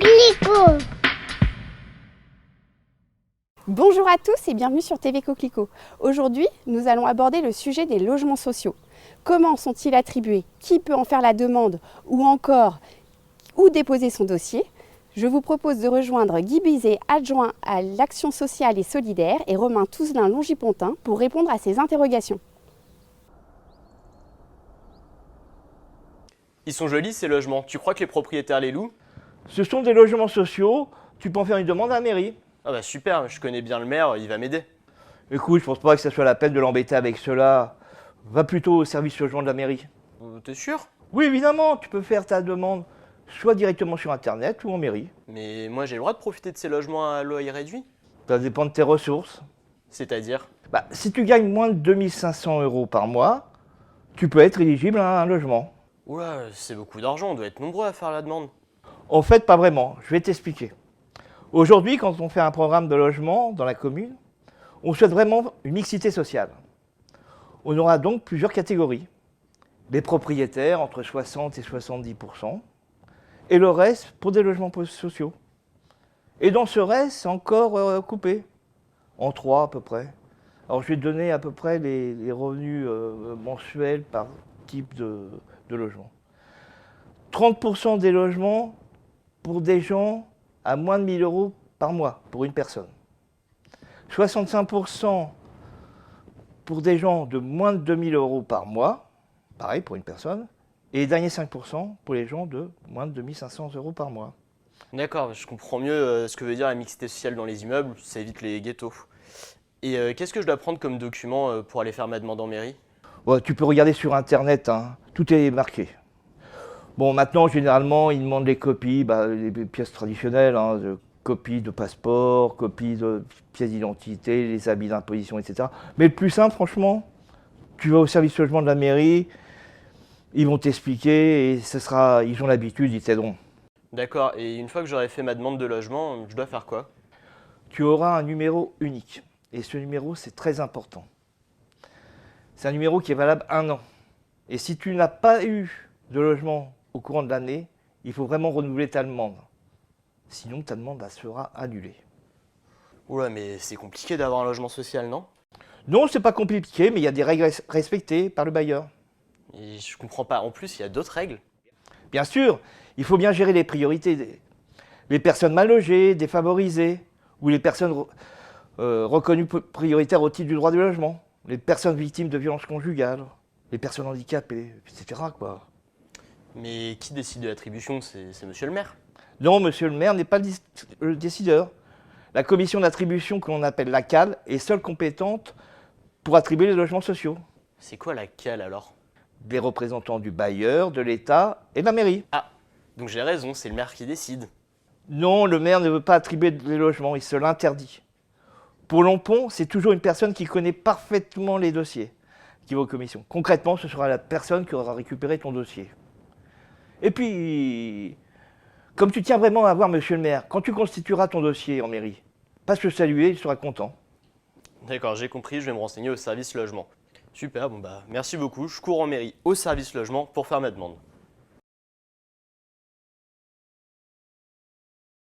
Coquelicot. Bonjour à tous et bienvenue sur TV Coquelicot. Aujourd'hui, nous allons aborder le sujet des logements sociaux. Comment sont-ils attribués? Qui peut en faire la demande? Ou encore, où déposer son dossier? Je vous propose de rejoindre Guy Bizet, adjoint à l'Action sociale et solidaire, et Romain Touzelin-Longipontin pour répondre à ces interrogations. Ils sont jolis ces logements. Tu crois que les propriétaires les louent? Ce sont des logements sociaux, tu peux en faire une demande à la mairie. Ah bah super, je connais bien le maire, il va m'aider. Écoute, je pense pas que ça soit la peine de l'embêter avec cela. Va plutôt au service logement de la mairie. T'es sûr? Oui, évidemment, tu peux faire ta demande soit directement sur internet ou en mairie. Mais moi j'ai le droit de profiter de ces logements à loyer réduit? Ça dépend de tes ressources. C'est-à-dire? Si tu gagnes moins de 2500 € par mois, tu peux être éligible à un logement. Oula, c'est beaucoup d'argent, on doit être nombreux à faire la demande. En fait, pas vraiment, je vais t'expliquer. Aujourd'hui, quand on fait un programme de logement dans la commune, on souhaite vraiment une mixité sociale. On aura donc plusieurs catégories. Les propriétaires, entre 60 et 70%, et le reste pour des logements sociaux. Et dans ce reste, c'est encore coupé, en trois à peu près. Alors je vais te donner à peu près les revenus mensuels par type de logement. 30% des logements pour des gens à moins de 1000 € par mois, pour une personne. 65% pour des gens de moins de 2000 € par mois, pareil pour une personne. Et les derniers 5% pour les gens de moins de 2500 € par mois. D'accord, je comprends mieux ce que veut dire la mixité sociale dans les immeubles, ça évite les ghettos. Et qu'est-ce que je dois prendre comme document pour aller faire ma demande en mairie? Ouais, tu peux regarder sur internet, hein, tout est marqué. Bon, maintenant, généralement, ils demandent les copies, les pièces traditionnelles, hein, copies de passeport, copies de pièces d'identité, les habits d'imposition, etc. Mais le plus simple, franchement, tu vas au service logement de la mairie, ils vont t'expliquer et ils ont l'habitude, ils t'aideront. D'accord, et une fois que j'aurai fait ma demande de logement, je dois faire quoi? Tu auras un numéro unique. Et ce numéro, c'est très important. C'est un numéro qui est valable 1 an. Et si tu n'as pas eu de logement au courant de l'année, il faut vraiment renouveler ta demande. Sinon, ta demande sera annulée. Oula, mais c'est compliqué d'avoir un logement social, non? Non, c'est pas compliqué, mais il y a des règles respectées par le bailleur. Et je comprends pas, en plus il y a d'autres règles. Bien sûr, il faut bien gérer les priorités. Les personnes mal logées, défavorisées, ou les personnes reconnues prioritaires au titre du droit du logement, les personnes victimes de violences conjugales, les personnes handicapées, etc. quoi. Mais qui décide de l'attribution? C'est monsieur le maire? Non, monsieur le maire n'est pas le décideur. La commission d'attribution, que l'on appelle la CAL, est seule compétente pour attribuer les logements sociaux. C'est quoi la CAL alors? Des représentants du bailleur, de l'État et de la mairie. Ah, donc j'ai raison, c'est le maire qui décide. Non, le maire ne veut pas attribuer les logements, il se l'interdit. Pour Lompont, c'est toujours une personne qui connaît parfaitement les dossiers qui va aux commissions. Concrètement, ce sera la personne qui aura récupéré ton dossier. Et puis, comme tu tiens vraiment à voir monsieur le maire, quand tu constitueras ton dossier en mairie, passe le saluer, il sera content. D'accord, j'ai compris, je vais me renseigner au service logement. Super, bon merci beaucoup, je cours en mairie au service logement pour faire ma demande.